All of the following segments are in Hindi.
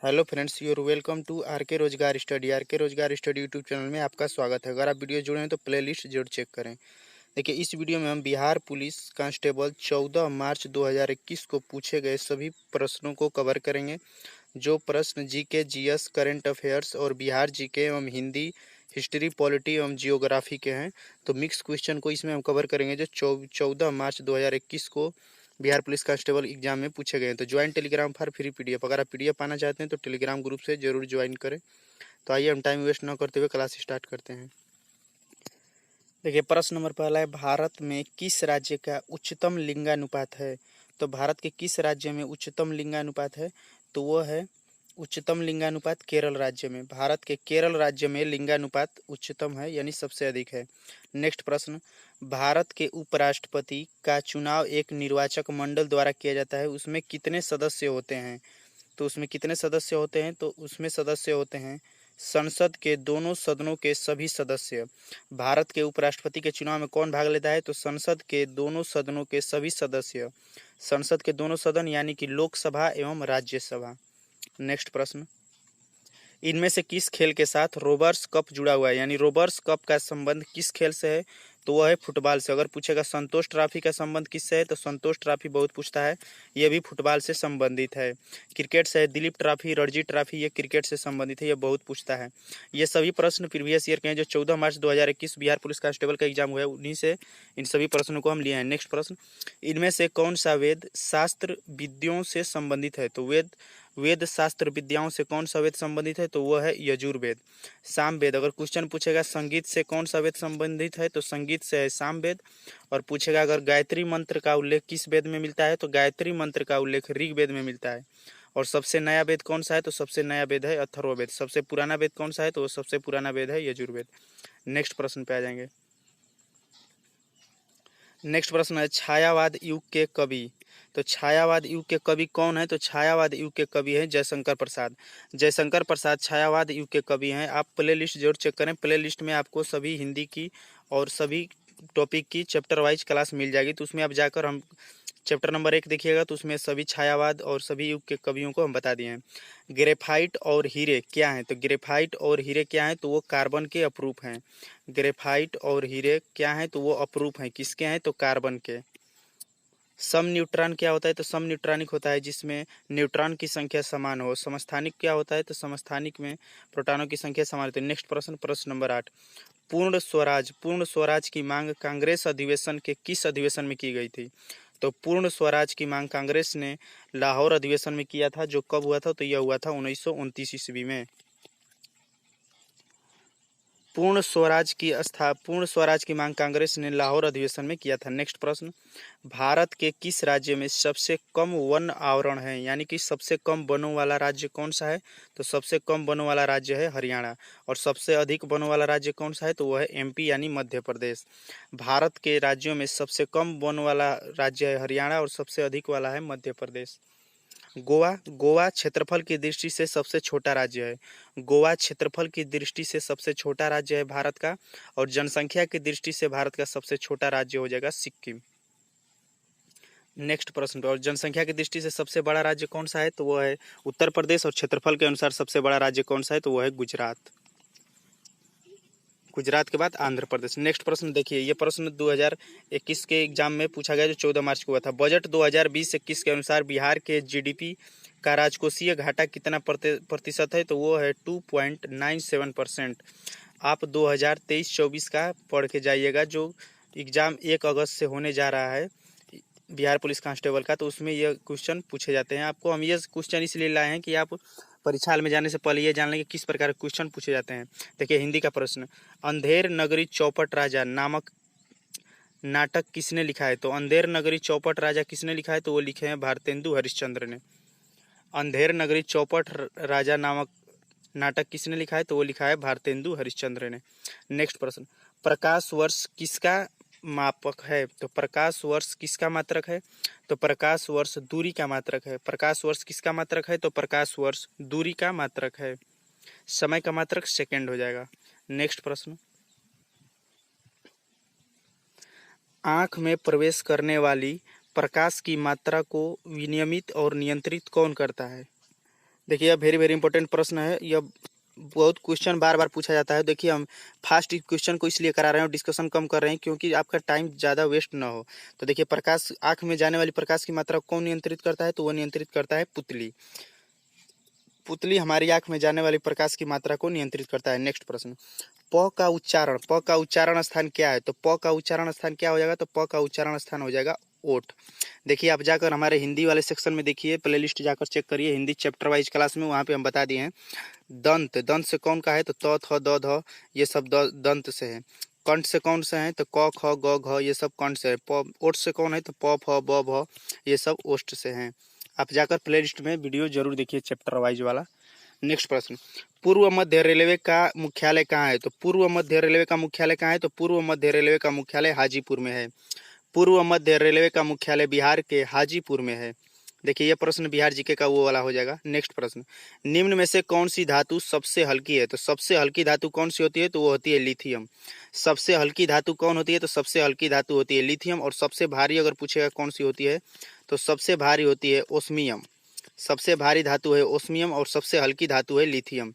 Hello friends, your welcome to R K Rojgar study. Are K Rojgar study YouTube channel में आपका स्वागत है। अगर आप वीडियो जुड़े हैं तो प्लेलिस्ट जरूर चेक करें। देखिए, इस वीडियो में हम बिहार पुलिस कांस्टेबल 14 मार्च 2021 को पूछे गए सभी प्रश्नों को कवर करेंगे। जो प्रश्न जीके, जीएस, करंट अफेयर्स और बिहार जीके एवं हिंदी, हिस्ट्री, पॉलिटी एवं जियोग्राफी के हैं, तो मिक्स क्वेश्चन को इसमें हम कवर करेंगे जो 14 मार्च 2021 को बिहार पुलिस कांस्टेबल एग्जाम में पूछे गए हैं। तो join Telegram for free PDF. अगर आप पीडीएफ पाना चाहते हैं तो टेलीग्राम ग्रुप से जरूर ज्वाइन करें। तो आइए हम टाइम वेस्ट न करते हुए क्लास स्टार्ट करते हैं। देखिए, प्रश्न नंबर पहला है, भारत में किस राज्य का उच्चतम लिंगानुपात है? तो भारत के किस राज्य में उच्चतम लिंगानुपात है? तो वो है उच्चतम लिंगानुपात केरल राज्य में। भारत के केरल राज्य में लिंगानुपात उच्चतम है, यानी सबसे अधिक है। नेक्स्ट प्रश्न, भारत के उपराष्ट्रपति का चुनाव एक निर्वाचक मंडल द्वारा किया जाता है, उसमें कितने सदस्य होते हैं? तो उसमें कितने सदस्य होते हैं? तो उसमें सदस्य होते हैं संसद के दोनों सदनों के सभी सदस्य। भारत के उपराष्ट्रपति के चुनाव में कौन भाग लेता है? तो संसद के दोनों सदनों के सभी सदस्य। संसद के दोनों सदन यानी कि लोकसभा एवं राज्यसभा। नेक्स्ट प्रश्न, इनमें से किस खेल के साथ रोबर्स कप जुड़ा हुआ है? यानी रोबर्स कप का संबंध किस खेल से है? तो वह है फुटबॉल से। अगर पूछेगा संतोष ट्रॉफी का संबंध किससे है, तो संतोष ट्रॉफी बहुत पूछता है, यह भी फुटबॉल से संबंधित है। क्रिकेट से है दिलीप ट्रॉफी, रणजी ट्रॉफी, ये क्रिकेट से संबंधित है, यह बहुत पूछता है। ये सभी प्रश्न प्रीवियस ईयर के हैं जो 14 मार्च 2021 बिहार पुलिस कांस्टेबल का एग्जाम हुआ है, उन्हीं से इन सभी प्रश्नों को हम लिए हैं। नेक्स्ट प्रश्न, इनमें से कौन सा वेद शास्त्र विद्याओं से संबंधित है? तो वेद शास्त्र विद्याओं से कौन सा वेद संबंधित है? तो वह है यजुर्वेद। सामवेद। अगर क्वेश्चन पूछेगा संगीत से कौन सा वेद संबंधित है, तो संगीत से है सामवेद। और पूछेगा अगर गायत्री मंत्र का उल्लेख किस वेद में मिलता है, तो गायत्री मंत्र का उल्लेख ऋग्वेद में मिलता है। और सबसे नया वेद कौन सा है? तो सबसे नया वेद है अथर्ववेद। सबसे पुराना वेद कौन सा है? तो सबसे पुराना वेद है यजुर्वेद। नेक्स्ट प्रश्न पे आ जाएंगे। नेक्स्ट प्रश्न है, छायावाद युग के कवि। तो छायावाद युग के कवि कौन है? तो छायावाद युग के कवि हैं जयशंकर प्रसाद। जयशंकर प्रसाद छायावाद युग के कवि हैं। आप प्ले लिस्ट जरूर चेक करें। प्ले लिस्ट में आपको सभी हिंदी की और सभी टॉपिक की चैप्टर वाइज क्लास मिल जाएगी, तो उसमें आप जाकर हम चैप्टर नंबर 1 देखिएगा, तो उसमें सभी छायावाद और सभी युग के कवियों को हम बता दिए हैं। ग्रेफाइट और हीरे क्या हैं? तो ग्रेफाइट और हीरे क्या हैं? तो वो कार्बन के अपरूप हैं। ग्रेफाइट और हीरे क्या हैं? तो वो अपरूप हैं। किसके हैं? तो कार्बन के। सम न्यूट्रॉन क्या होता है? तो सम न्यूट्रॉनिक होता है जिसमें न्यूट्रॉन की संख्या समान हो। समस्थानिक क्या होता है? तो समस्थानिक में प्रोटॉनों की संख्या समान होती है। नेक्स्ट प्रश्न, प्रश्न नंबर 8, पूर्ण स्वराज की मांग कांग्रेस अधिवेशन के किस अधिवेशन में की गई थी? तो पूर्ण स्वराज की मांग कांग्रेस ने लाहौर अधिवेशन में किया था, जो कब हुआ था? तो यह हुआ था 1929 ईस्वी में। पूर्ण स्वराज की मांग कांग्रेस ने लाहौर अधिवेशन में किया था। नेक्स्ट प्रश्न, भारत के किस राज्य में सबसे कम वन आवरण है? यानी कि सबसे कम वनों वाला राज्य कौन सा है? तो सबसे कम वनों वाला राज्य है हरियाणा। और सबसे अधिक वनों वाला राज्य कौन सा है? तो वह है एमपी यानी मध्य प्रदेश। भारत के राज्यों में सबसे कम वन वाला राज्य है हरियाणा और सबसे अधिक वाला है मध्य प्रदेश। गोवा क्षेत्रफल की दृष्टि से सबसे छोटा राज्य है। गोवा क्षेत्रफल की दृष्टि से सबसे छोटा राज्य है भारत का। और जनसंख्या की दृष्टि से भारत का सबसे छोटा राज्य हो जाएगा सिक्किम। नेक्स्ट प्रश्न, और जनसंख्या की दृष्टि से सबसे बड़ा राज्य कौन सा है? तो वो है उत्तर प्रदेश। और क्षेत्रफल के अनुसार सबसे बड़ा राज्य कौन सा है? तो वो है गुजरात। गुजरात के बाद आंध्र प्रदेश। नेक्स्ट प्रश्न देखिए, ये प्रश्न 2021 के एग्जाम में पूछा गया जो 14 मार्च को हुआ था। बजट 2020-21 के अनुसार बिहार के जीडीपी का राजकोषीय घाटा कितना प्रतिशत है? तो वो है 2.97%। आप 2023-24 का पढ़ के जाइएगा, जो एग्जाम 1 अगस्त से होने जा रहा है बिहार पुलिस कांस्टेबल का, तो उसमें यह क्वेश्चन पूछे जाते हैं। आपको हम ये क्वेश्चन इसलिए लाए हैं कि आप परीक्षा में जाने से पहले ये जान लें कि किस प्रकार के क्वेश्चन पूछे जाते हैं। देखिए, हिंदी का प्रश्न, अंधेर नगरी चौपट राजा नामक नाटक किसने लिखा है? तो अंधेर नगरी चौपट राजा किसने लिखा है? तो वो लिखे हैं भारतेंदु हरिश्चंद्र ने। अंधेर नगरी चौपट राजा नामक नाटक किसने लिखा है? तो वो लिखा है भारतेंदु हरिश्चंद्र ने। नेक्स्ट प्रश्न, प्रकाश वर्ष किसका मापक है? तो प्रकाश वर्ष किसका मात्रक है? तो प्रकाश वर्ष दूरी का मात्रक है। प्रकाश वर्ष किसका मात्रक है? तो प्रकाश वर्ष दूरी का मात्रक है। समय का मात्रक सेकंड हो जाएगा। नेक्स्ट प्रश्न, आंख में प्रवेश करने वाली प्रकाश की मात्रा को विनियमित और नियंत्रित कौन करता है? देखिए यह वेरी वेरी इंपॉर्टेंट प्रश्न है। यह बहुत क्वेश्चन बार बार पूछा जाता है। देखिए हम फास्ट क्वेश्चन को इसलिए करा रहे हैं और डिस्कशन कम कर रहे हैं क्योंकि आपका टाइम ज़्यादा वेस्ट ना हो। तो देखिए प्रकाश, आँख में जाने वाली प्रकाश की मात्रा कौन नियंत्रित करता है? तो वह नियंत्रित करता है पुतली। पुतली हमारी आँख में जाने वाली प्रकाश की मात्रा को नियंत्रित करता है। नेक्स्ट प्रश्न, प का उच्चारण स्थान क्या है? तो प का उच्चारण स्थान क्या हो जाएगा? तो प का उच्चारण स्थान हो जाएगा ओठ। देखिए आप जाकर हमारे हिंदी वाले सेक्शन में देखिए, प्लेलिस्ट जाकर चेक करिए, हिंदी चैप्टर वाइज क्लास में, वहाँ पे हम बता दिए हैं। दंत से कौन का है? तो त थ द ध ये सब दंत से है। कंठ से कौन से हैं? तो क ख ग घ ये सब कंठ से है। ओठ से कौन है? तो प फ ब भ ये सब ओष्ठ से हैं। आप जाकर प्लेलिस्ट में वीडियो जरूर देखिए चैप्टर वाइज वाला। नेक्स्ट प्रश्न, पूर्व मध्य रेलवे का मुख्यालय कहाँ है? तो पूर्व मध्य रेलवे का मुख्यालय कहाँ है? तो पूर्व मध्य रेलवे का मुख्यालय हाजीपुर में है। पूर्व मध्य रेलवे का मुख्यालय बिहार के हाजीपुर में है। देखिए यह प्रश्न बिहार जीके का वो वाला हो जाएगा। नेक्स्ट प्रश्न, निम्न में से कौन सी धातु सबसे हल्की है? तो सबसे हल्की धातु कौन सी होती है? तो वो होती है लिथियम। सबसे हल्की धातु कौन होती है? तो सबसे हल्की धातु होती है लिथियम। और सबसे भारी अगर पूछेगा कौन सी होती है, तो सबसे भारी होती है ओस्मियम। सबसे भारी धातु है ओस्मियम और सबसे हल्की धातु है लिथियम।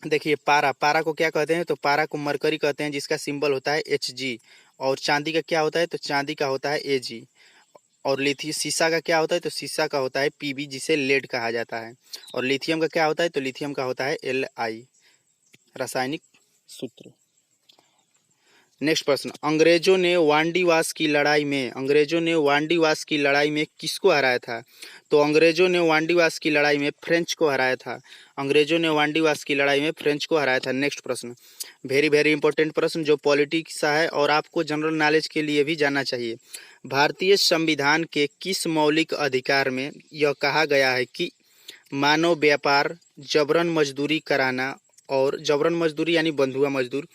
देखिए पारा को क्या कहते हैं? तो पारा को मरकरी कहते हैं, जिसका सिंबल होता है Hg। और चांदी का क्या होता है? तो चांदी का होता है Ag। और लिथियम शीशा का क्या होता है? तो शीशा का होता है Pb, जिसे लेड कहा जाता है। और लिथियम का क्या होता है? तो लिथियम का होता है Li, रासायनिक सूत्र। नेक्स्ट प्रश्न, अंग्रेजों ने वांडीवास की लड़ाई में किसको हराया था? तो अंग्रेजों ने वांडीवास की लड़ाई में फ्रेंच को हराया था। अंग्रेजों ने वांडीवास की लड़ाई में फ्रेंच को हराया था। नेक्स्ट प्रश्न, वेरी वेरी इंपॉर्टेंट प्रश्न जो पॉलिटिक्स है और आपको जनरल नॉलेज के लिए भी जानना चाहिए। भारतीय संविधान के किस मौलिक अधिकार में यह कहा गया है कि मानव व्यापार, जबरन मजदूरी कराना, और जबरन मजदूरी यानी बंधुआ मजदूर,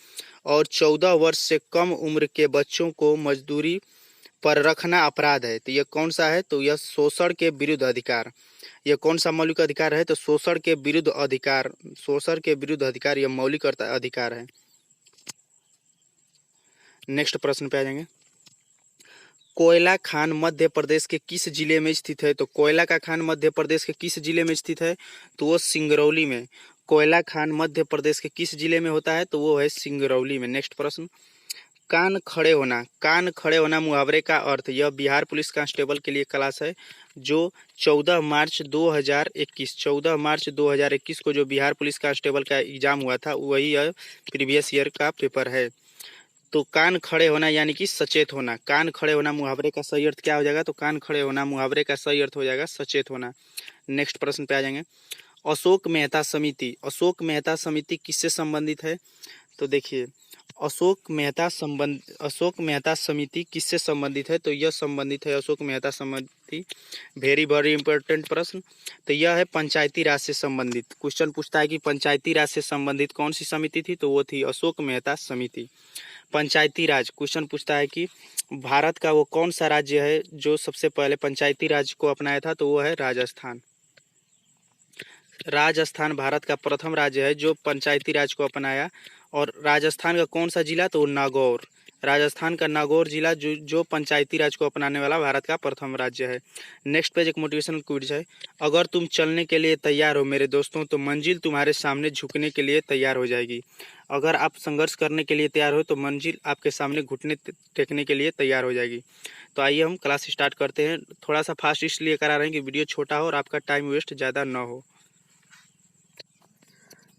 और 14 वर्ष से कम उम्र के बच्चों को मजदूरी पर रखना अपराध है? तो यह कौन सा है? तो यह शोषण के विरुद्ध अधिकार। यह कौन सा मौलिक अधिकार है? तो शोषण के विरुद्ध अधिकार यह मौलिक अधिकार है। नेक्स्ट प्रश्न पे आ जाएंगे, कोयला खान मध्य प्रदेश के किस जिले में स्थित है? तो कोयला का खान मध्य प्रदेश के किस जिले में स्थित है? तो वो सिंगरौली में। कोयला खान मध्य प्रदेश के किस जिले में होता है? तो वो है सिंगरौली में। नेक्स्ट प्रश्न, कान खड़े होना मुहावरे का अर्थ। यह बिहार पुलिस कांस्टेबल के लिए क्लास है जो 14 मार्च 2021 को जो बिहार पुलिस कांस्टेबल का एग्जाम हुआ था, वही यह प्रीवियस ईयर का पेपर है। तो कान खड़े होना यानी कि सचेत होना। कान खड़े होना मुहावरे का सही अर्थ क्या हो जाएगा? तो कान खड़े होना मुहावरे का सही अर्थ हो जाएगा सचेत होना। नेक्स्ट प्रश्न पे आ जाएंगे, अशोक मेहता समिति किससे संबंधित है? तो देखिए अशोक मेहता समिति किससे संबंधित है? तो यह संबंधित है अशोक मेहता समिति। वेरी वेरी इंपॉर्टेंट प्रश्न। तो यह है पंचायती राज से संबंधित। क्वेश्चन पूछता है कि पंचायती राज से संबंधित कौन सी समिति थी? तो वो थी अशोक मेहता समिति। पंचायती राज क्वेश्चन पूछता है कि भारत का वो कौन सा राज्य है जो सबसे पहले पंचायती राज को अपनाया था? तो वो है राजस्थान। राजस्थान भारत का प्रथम राज्य है जो पंचायती राज को अपनाया। और राजस्थान का कौन सा जिला? तो नागौर। राजस्थान का नागौर जिला जो पंचायती राज को अपनाने वाला भारत का प्रथम राज्य है। नेक्स्ट पेज एक मोटिवेशनल क्विज है, अगर तुम चलने के लिए तैयार हो मेरे दोस्तों तो मंजिल तुम्हारे सामने झुकने के लिए तैयार हो जाएगी। अगर आप संघर्ष करने के लिए तैयार हो तो मंजिल आपके सामने घुटने टेकने के लिए तैयार हो जाएगी। तो आइए हम क्लास स्टार्ट करते हैं। थोड़ा सा फास्ट इसलिए करा रहे हैं कि वीडियो छोटा हो और आपका टाइम वेस्ट ज़्यादा ना हो।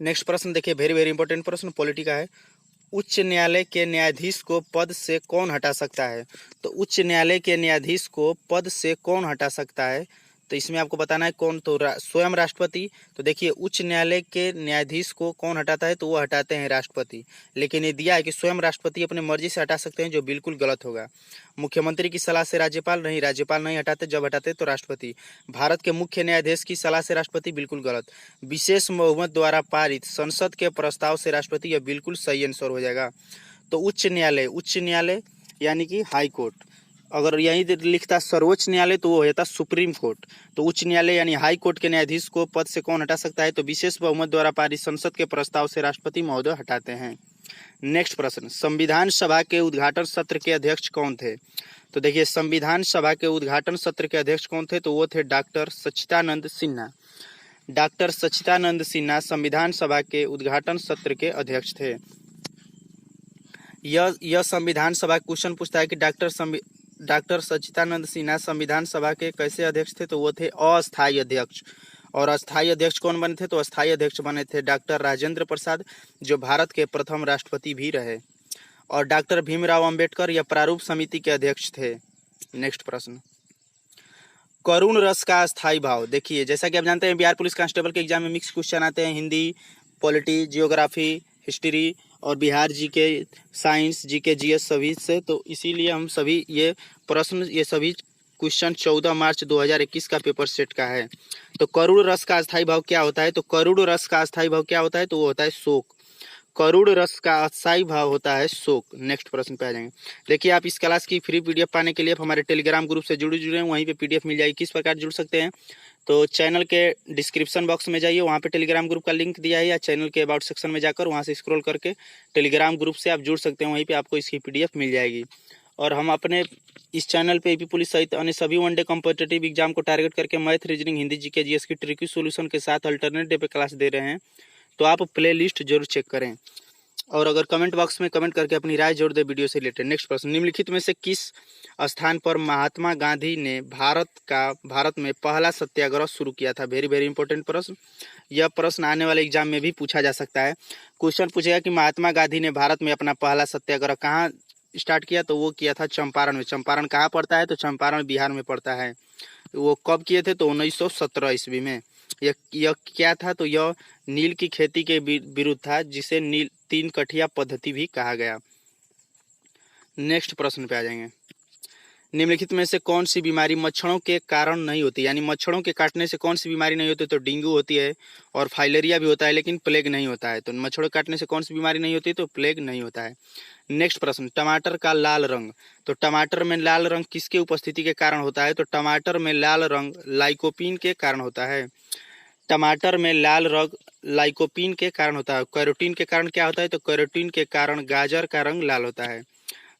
नेक्स्ट प्रश्न देखिए, वेरी वेरी इंपॉर्टेंट प्रश्न पॉलिटी का है। उच्च न्यायालय के न्यायाधीश को पद से कौन हटा सकता है? तो उच्च न्यायालय के न्यायाधीश को पद से कौन हटा सकता है? तो इसमें आपको बताना है कौन। तो स्वयं राष्ट्रपति। तो देखिए उच्च न्यायालय के न्यायाधीश को कौन हटाता है? तो वो हटाते हैं राष्ट्रपति। लेकिन ये दिया है कि स्वयं राष्ट्रपति अपने मर्जी से हटा सकते हैं, जो बिल्कुल गलत होगा। मुख्यमंत्री की सलाह से राज्यपाल नहीं हटाते, जब हटाते तो राष्ट्रपति। भारत के मुख्य न्यायाधीश की सलाह से राष्ट्रपति, बिल्कुल गलत। विशेष बहुमत द्वारा पारित संसद के प्रस्ताव से राष्ट्रपति, यह बिल्कुल सही आंसर हो जाएगा। तो उच्च न्यायालय यानी कि हाई कोर्ट। अगर यही लिखता सर्वोच्च न्यायालय तो वो हो जाता सुप्रीम कोर्ट। तो उच्च न्यायालय यानी हाई कोर्ट के न्यायाधीश को पद से कौन हटा सकता है? तो विशेष बहुमत द्वारा पारित संसद के प्रस्ताव से राष्ट्रपति महोदय हटाते हैं। नेक्स्ट प्रश्न, संविधान सभा के उद्घाटन सत्र के अध्यक्ष कौन थे? तो देखिए संविधान सभा के उद्घाटन सत्र के अध्यक्ष कौन थे? तो वो थे डॉक्टर सच्चिदानंद सिन्हा। डॉक्टर सच्चिदानंद सिन्हा संविधान सभा के उद्घाटन सत्र के अध्यक्ष थे। यह संविधान सभा क्वेश्चन पूछता है कि डॉक्टर सच्चिदानंद सिन्हा संविधान सभा के कैसे अध्यक्ष थे, तो वो थे अस्थायी अध्यक्ष। और अस्थायी अध्यक्ष कौन बने थे, तो अस्थायी अध्यक्ष बने थे डॉक्टर राजेंद्र प्रसाद, जो भारत के प्रथम राष्ट्रपति भी रहे। और डॉक्टर भीमराव अंबेडकर यह प्रारूप समिति के अध्यक्ष थे। नेक्स्ट प्रश्न, करुण रस का अस्थायी भाव। देखिए जैसा कि आप जानते हैं बिहार पुलिस कांस्टेबल के एग्जाम में मिक्स क्वेश्चन आते हैं, हिंदी, पॉलिटी, जियोग्राफी, हिस्ट्री और Bihar GK, science, GK, GS सभी से। तो इसीलिए हम सभी ये सभी क्वेश्चन 14 मार्च 2021 का पेपर सेट का है। तो करुण रस का अस्थायी भाव क्या होता है, तो करुण रस का अस्थायी भाव क्या होता है, तो वो होता है शोक। करुण रस का अस्थायी भाव होता है शोक। नेक्स्ट प्रश्न पे आ जाएंगे। देखिए आप इस क्लास की फ्री पीडीएफ पाने के लिए आप हमारे टेलीग्राम ग्रुप से जुड़े हैं, वहीं पे पीडीएफ मिल जाएगी। किस प्रकार जुड़ सकते हैं, तो चैनल के डिस्क्रिप्शन बॉक्स में जाइए, वहाँ पे टेलीग्राम ग्रुप का लिंक दिया है, या चैनल के अबाउट सेक्शन में जाकर वहाँ से स्क्रॉल करके टेलीग्राम ग्रुप से आप जुड़ सकते हैं, वहीं पे आपको इसकी पीडीएफ मिल जाएगी। और हम अपने इस चैनल पे एपी पुलिस सहित अन्य सभी वनडे कॉम्पिटिटिव एग्जाम को टारगेट करके math, reasoning, Hindi, GK, GS की ट्रिकी सॉल्यूशन के साथ अल्टरनेट डे पे क्लास दे रहे हैं। तो आप प्ले लिस्ट जरूर चेक करें, और अगर कमेंट बॉक्स में कमेंट करके अपनी राय जोड़ दे वीडियो से रिलेटेड। नेक्स्ट प्रश्न, निम्नलिखित में से किस स्थान पर महात्मा गांधी ने भारत में पहला सत्याग्रह शुरू किया था। वेरी वेरी इंपॉर्टेंट प्रश्न, यह प्रश्न आने वाले एग्जाम में भी पूछा जा सकता है। क्वेश्चन पूछेगा कि महात्मा गांधी ने भारत में अपना पहला सत्याग्रह कहाँ स्टार्ट किया, तो वो किया था चंपारण में। चंपारण कहाँ पड़ता है, तो चंपारण बिहार में पड़ता है। वो कब किए थे, तो 1917 ईस्वी में। यह क्या था, तो यह नील की खेती के विरुद्ध था, जिसे नील 3 कठिया पद्धति भी कहा गया। नेक्स्ट प्रश्न पे आ जाएंगे। निम्नलिखित में से कौन सी बीमारी मच्छरों के कारण नहीं होती, यानी मच्छरों के काटने से कौन सी बीमारी नहीं होती, तो डेंगू होती है और फाइलेरिया भी होता है, लेकिन प्लेग नहीं होता है। तो मच्छरों के काटने से कौन सी बीमारी नहीं होती, तो प्लेग नहीं होता है। नेक्स्ट प्रश्न, टमाटर का लाल रंग। तो टमाटर में लाल रंग किसके उपस्थिति के कारण होता है, तो टमाटर में लाल रंग लाइकोपीन के कारण होता है। टमाटर में लाल रंग लाइकोपीन के कारण होता है। कैरोटीन के कारण क्या होता है, तो कैरोटीन के कारण गाजर का रंग लाल होता है।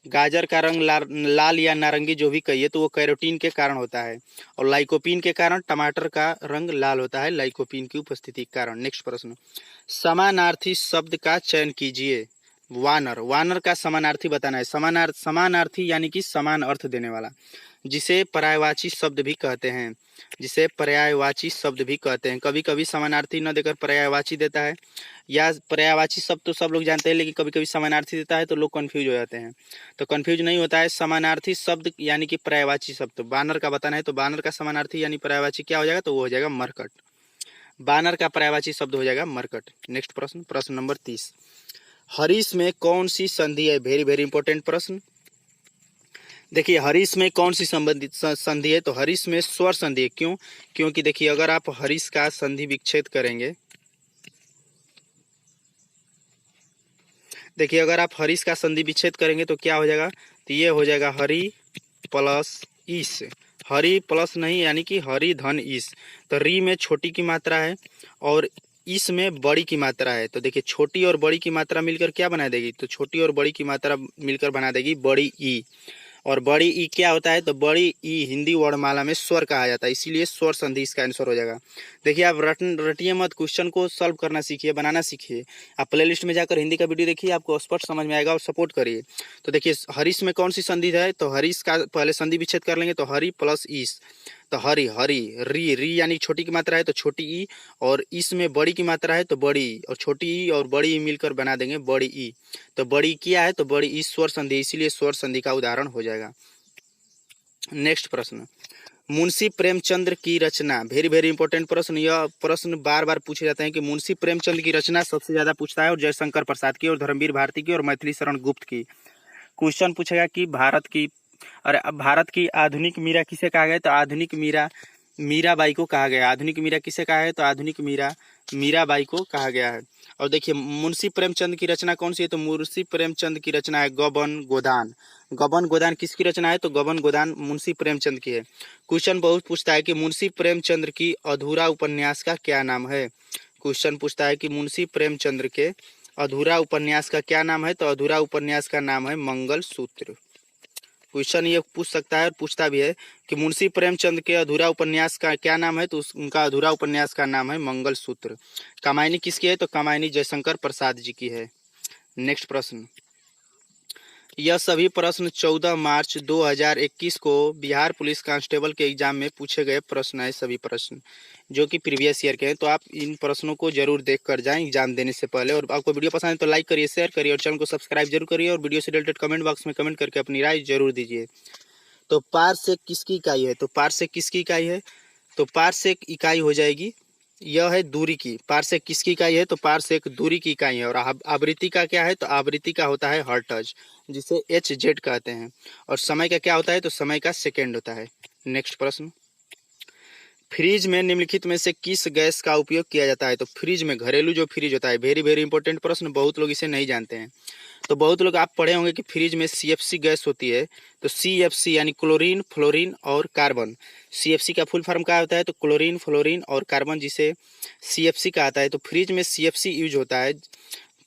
गाजर का रंग लाल या नारंगी जो भी कहिए, तो वो कैरोटीन के कारण होता है। और लाइकोपीन के कारण टमाटर का रंग लाल होता है, लाइकोपीन की उपस्थिति के कारण। नेक्स्ट प्रश्न, समानार्थी शब्द का चयन कीजिए। वानर, वानर का समानार्थी बताना है। समानार्थी यानी कि समान अर्थ देने वाला, जिसे पर्यायवाची शब्द भी कहते हैं, जिसे पर्यायवाची शब्द भी कहते हैं। कभी कभी समानार्थी न देकर पर्यायवाची देता है, या पर्यायवाची शब्द तो सब लोग जानते हैं, लेकिन कभी कभी समानार्थी देता है तो लोग कंफ्यूज हो जाते हैं। तो कंफ्यूज नहीं होता है, समानार्थी शब्द यानी कि पर्यायवाची शब्द। तो बानर का बताना है, तो बानर का समानार्थी यानी पर्यायवाची क्या हो जाएगा, तो वो हो जाएगा मरकट। बानर का पर्यायवाची शब्द हो जाएगा मरकट। नेक्स्ट प्रश्न, प्रश्न नंबर 30, हरीश में कौन सी संधि है। वेरी वेरी इंपॉर्टेंट प्रश्न। देखिए हरीश में कौन सी संबंधित संधि है, तो हरीश में स्वर संधि है। क्यों, क्योंकि देखिए अगर आप हरीश का संधि विच्छेद करेंगे, देखिए अगर आप हरीश का संधि विच्छेद करेंगे तो क्या हो जाएगा, तो ये हो जाएगा हरि प्लस ईस। हरि प्लस नहीं, यानी कि हरि धन ईस। तो री में छोटी की मात्रा है और इस में बड़ी की मात्रा है। तो देखिए छोटी और बड़ी की मात्रा मिलकर क्या बना देगी, तो छोटी और बड़ी की मात्रा मिलकर बना देगी बड़ी ई। और बड़ी ई क्या होता है, तो बड़ी ई हिंदी वर्णमाला में स्वर कहा जाता है, इसीलिए स्वर संधि इसका आंसर हो जाएगा। देखिए आप रटिए मत, क्वेश्चन को सॉल्व करना सीखिए, बनाना सीखिए। आप प्लेलिस्ट में जाकर हिंदी का वीडियो देखिए, आपको स्पष्ट समझ में आएगा, और सपोर्ट करिए। तो देखिए हरीश में कौन सी संधि है, तो हरीश का पहले संधि विच्छेद कर लेंगे, तो हरि प्लस ईस। तो हरि हरि री री यानी छोटी की मात्रा है तो छोटी ई, और इस में बड़ी की मात्रा है तो बड़ी, और छोटी ई और बड़ी ई मिलकर बना देंगे बड़ी ई। तो बड़ी क्या है, तो बड़ी ई स्वर संधि, इसीलिए स्वर संधि का उदाहरण हो जाएगा। नेक्स्ट प्रश्न, मुंशी प्रेमचंद्र की रचना। वेरी वेरी इंपॉर्टेंट प्रश्न। यह प्रश्न बार बार पूछे जाते हैं कि मुंशी प्रेमचंद की रचना सबसे ज्यादा पूछता है, और जयशंकर प्रसाद की, और धर्मवीर भारती की, और मैथिली शरण गुप्त की। क्वेश्चन पूछेगा कि भारत की आधुनिक मीरा किसे कहा गया, तो आधुनिक मीरा मीराबाई को कहा गया। आधुनिक मीरा किसे कहा है, तो आधुनिक मीरा मीराबाई को कहा गया है। और देखिए मुंशी प्रेमचंद की रचना कौन सी है, तो मुंशी प्रेमचंद की रचना है गबन गोदान। गबन गोदान किसकी रचना है, तो गबन गोदान मुंशी प्रेमचंद की है। क्वेश्चन बहुत पूछता है कि मुंशी प्रेमचंद्र की अधूरा उपन्यास का क्या नाम है। क्वेश्चन पूछता है कि मुंशी प्रेमचंद्र के अधूरा उपन्यास का क्या नाम है, तो अधूरा उपन्यास का नाम है मंगल सूत्र। क्वेश्चन ये पूछ सकता है और पूछता भी है कि मुंशी प्रेमचंद के अधूरा उपन्यास का क्या नाम है, तो उनका अधूरा उपन्यास का नाम है मंगलसूत्र। कामायनी किसकी है, तो कामायनी जयशंकर प्रसाद जी की है। नेक्स्ट प्रश्न, यह सभी प्रश्न 14 मार्च 2021 को बिहार पुलिस कांस्टेबल के एग्जाम में पूछे गए प्रश्न है, सभी प्रश्न जो कि प्रीवियस ईयर के हैं। तो आप इन प्रश्नों को जरूर देख कर जाएं एग्जाम देने से पहले। और आपको वीडियो पसंद है तो लाइक करिए, शेयर करिए और चैनल को सब्सक्राइब जरूर करिए और वीडियो से रिलेटेड कमेंट बॉक्स में कमेंट करके अपनी राय जरूर दीजिए। तो पारसेक किसकी इकाई है, तो पारसेक किसकी इकाई है, तो पारसेक इकाई हो जाएगी, यह है दूरी की। पारसेक किसकी इकाई है, तो पारसेक दूरी की इकाई है। और आवृत्ति का क्या है, तो आवृत्ति का होता है हर्ट्ज, जिसे HZ कहते हैं। और समय का क्या होता है, तो समय का सेकेंड होता है। नेक्स्ट प्रश्न, फ्रिज में निम्नलिखित में से किस गैस का उपयोग किया जाता है, तो फ्रिज में, घरेलू जो फ्रिज होता है, वेरी वेरी इंपॉर्टेंट प्रश्न, बहुत लोग इसे नहीं जानते हैं। तो बहुत लोग आप पढ़े होंगे कि फ्रिज में CFC गैस होती है। तो CFC यानी क्लोरीन, फ्लोरीन और कार्बन। CFC का फुल फॉर्म क्या होता है, तो क्लोरीन, फ्लोरीन और कार्बन, जिसे CFC का आता है। तो फ्रिज में CFC यूज होता है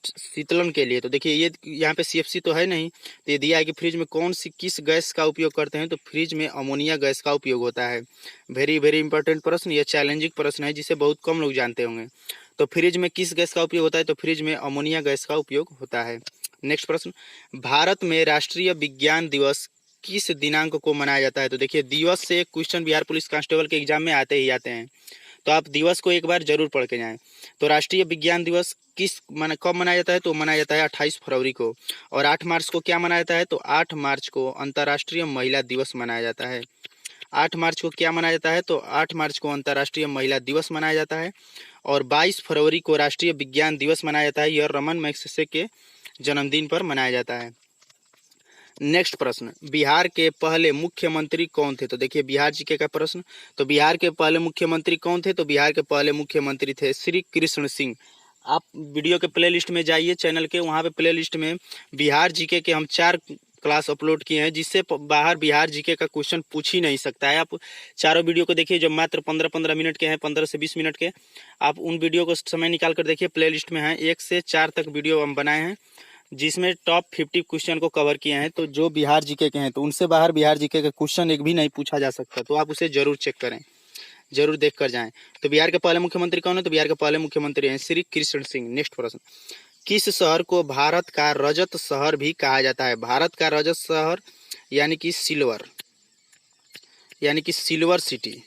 शीतलन के लिए। तो देखिए ये यहाँ पे CFC तो है नहीं, तो ये दिया है कि फ्रिज में कौन सी किस गैस का उपयोग करते हैं, तो फ्रिज में अमोनिया गैस का उपयोग होता है। वेरी वेरी इंपॉर्टेंट प्रश्न, ये चैलेंजिंग प्रश्न है जिसे बहुत कम लोग जानते होंगे। तो फ्रिज में किस गैस का उपयोग होता है, तो फ्रिज में अमोनिया गैस का उपयोग होता है। नेक्स्ट प्रश्न, भारत में राष्ट्रीय विज्ञान दिवस किस दिनांक को मनाया जाता है, तो देखिए दिवस से क्वेश्चन बिहार पुलिस कांस्टेबल के एग्जाम में आते ही आते हैं, तो आप दिवस को एक बार जरूर पढ़ के जाएं। तो राष्ट्रीय विज्ञान दिवस कब मनाया जाता है, तो मनाया जाता है 28 फरवरी को। और 8 मार्च को क्या मनाया जाता है, तो 8 मार्च को अंतर्राष्ट्रीय महिला दिवस मनाया जाता है। 8 मार्च को क्या मनाया जाता है, तो 8 मार्च को अंतर्राष्ट्रीय महिला दिवस मनाया जाता है। और 22 फरवरी को राष्ट्रीय विज्ञान दिवस मनाया जाता है, यह रमन मैग्सेसे के जन्मदिन पर मनाया जाता है। नेक्स्ट प्रश्न, बिहार के पहले मुख्यमंत्री कौन थे, तो देखिए बिहार जीके का प्रश्न। तो बिहार के पहले मुख्यमंत्री कौन थे, तो बिहार के पहले मुख्यमंत्री थे श्री कृष्ण सिंह। आप वीडियो के प्लेलिस्ट में जाइए चैनल के, वहाँ पे प्लेलिस्ट में बिहार जीके के हम 4 क्लास अपलोड किए हैं, जिससे बाहर बिहार जीके का क्वेश्चन पूछ ही नहीं सकता है। आप चारों वीडियो को देखिए जो मात्र 15-15 मिनट के हैं, 15 से 20 मिनट के। आप उन वीडियो को समय निकाल कर देखिए, प्लेलिस्ट में है 1 से 4 तक वीडियो हम बनाए हैं, जिसमें टॉप 50 क्वेश्चन को कवर किए हैं। तो जो बिहार जीके के हैं, तो उनसे बाहर बिहार जीके का क्वेश्चन एक भी नहीं पूछा जा सकता, तो आप उसे जरूर चेक करें, जरूर देख कर जाएं। तो बिहार के पहले मुख्यमंत्री कौन है, तो बिहार के पहले मुख्यमंत्री हैं श्री कृष्ण सिंह। नेक्स्ट प्रश्न, किस शहर को भारत का रजत शहर भी कहा जाता है, भारत का रजत शहर यानी कि सिल्वर सिटी।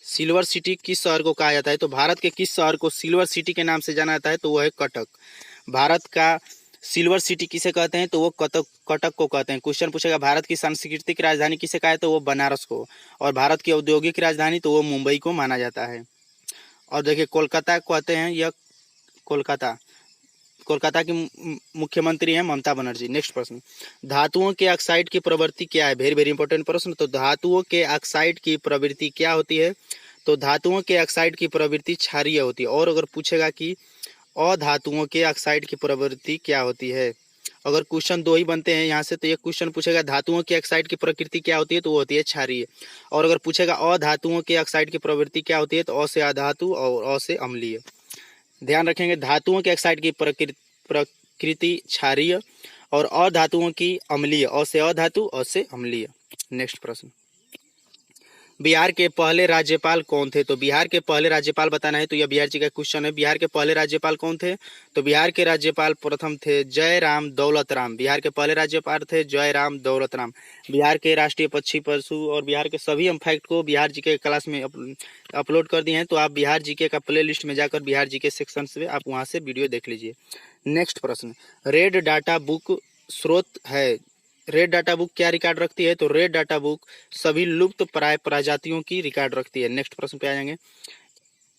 सिल्वर सिटी किस शहर को कहा जाता है, तो भारत के किस शहर को सिल्वर सिटी के नाम से जाना जाता है, तो वो है कटक। भारत का सिल्वर सिटी किसे कहते हैं, तो वो कटक को कहते हैं। क्वेश्चन पूछेगा भारत की सांस्कृतिक राजधानी किसे कहा है, तो वो बनारस को। और भारत की औद्योगिक राजधानी, तो वो मुंबई को माना जाता है। और देखिए कोलकाता कहते हैं, यह कोलकाता की मुख्यमंत्री हैं ममता बनर्जी। नेक्स्ट प्रश्न, धातुओं के ऑक्साइड की प्रवृत्ति क्या है, वेरी वेरी इंपॉर्टेंट प्रश्न। तो धातुओं के ऑक्साइड की प्रवृत्ति क्या होती है, तो धातुओं के ऑक्साइड की प्रवृत्ति क्षारीय होती है। और अगर पूछेगा कि अधातुओं के ऑक्साइड की प्रवृत्ति क्या होती है, अगर क्वेश्चन 2 ही बनते हैं यहाँ से, तो ये क्वेश्चन पूछेगा धातुओं के ऑक्साइड की प्रकृति क्या होती है, तो वो होती है क्षारीय। और अगर पूछेगा अधातुओं के ऑक्साइड की प्रवृत्ति क्या होती है, तो अ से अधातु और अ से अम्लीय। ध्यान रखेंगे, धातुओं के ऑक्साइड की प्रकृति क्षारीय और अधातुओं की अम्लीय, अ से अधातु अ से अम्लीय। नेक्स्ट प्रश्न, बिहार के पहले राज्यपाल कौन थे, तो बिहार के पहले राज्यपाल बताना है, तो यह बिहार जी का क्वेश्चन है। बिहार के पहले राज्यपाल कौन थे, तो बिहार के राज्यपाल प्रथम थे जयराम दौलत राम। बिहार के पहले राज्यपाल थे जयराम दौलत राम। बिहार के राष्ट्रीय पक्षी पशु और बिहार के सभी हम फैक्ट को बिहार जी के क्लास में अपलोड कर दिए हैं, तो आप बिहार जी के का प्ले लिस्ट में जाकर बिहार जी के सेक्शन से आप वहाँ से वीडियो देख लीजिए। नेक्स्ट प्रश्न, रेड डाटा बुक स्रोत है, रेड डाटा बुक क्या रिकॉर्ड रखती है, तो रेड डाटा बुक सभी लुप्त प्राय प्रजातियों की रिकॉर्ड रखती है। नेक्स्ट प्रश्न पे आ जाएंगे,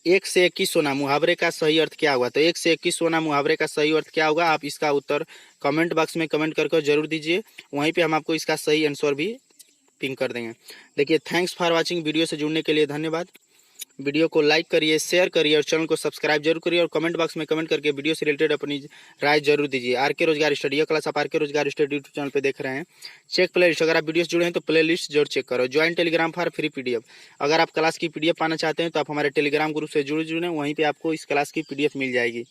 1 से 21 सोना मुहावरे का सही अर्थ क्या होगा, तो 1 से 21 सोना मुहावरे का सही अर्थ क्या होगा, आप इसका उत्तर कमेंट बॉक्स में कमेंट करके जरूर दीजिए, वहीं पे हम आपको इसका सही आंसर भी पिन कर देंगे। देखिए थैंक्स फॉर वॉचिंग, वीडियो से जुड़ने के लिए धन्यवाद। वीडियो को लाइक करिए, शेयर करिए और चैनल को सब्सक्राइब जरूर करिए और कमेंट बॉक्स में कमेंट करके वीडियो से रिलेटेड अपनी राय जरूर दीजिए। आरके रोजगार स्टडी, यह क्लास आप आरके रोजगार स्टडी यूट्यूब चैनल पे देख रहे हैं। चेक प्ले लिस्ट, अगर आप वीडियो से जुड़े हैं तो प्ले लिस्ट जरूर चेक करो। Join Telegram for free PDF, अगर आप क्लास की PDF पाना चाहते हैं तो आप हमारे टेलीग्राम ग्रुप से जुड़े, वहीं पर आपको इस क्लास की PDF मिल जाएगी।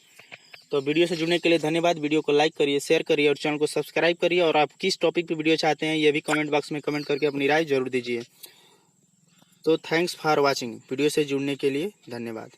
तो वीडियो से जुड़ने के लिए धन्यवाद। वीडियो को लाइक करिए, शेयर करिए और चैनल को सब्सक्राइब करिए। और आप किस टॉपिक पे वीडियो चाहते हैं ये भी कमेंट बॉक्स में कमेंट करके अपनी राय जरूर दीजिए। तो थैंक्स फॉर वॉचिंग। वीडियो से जुड़ने के लिए धन्यवाद।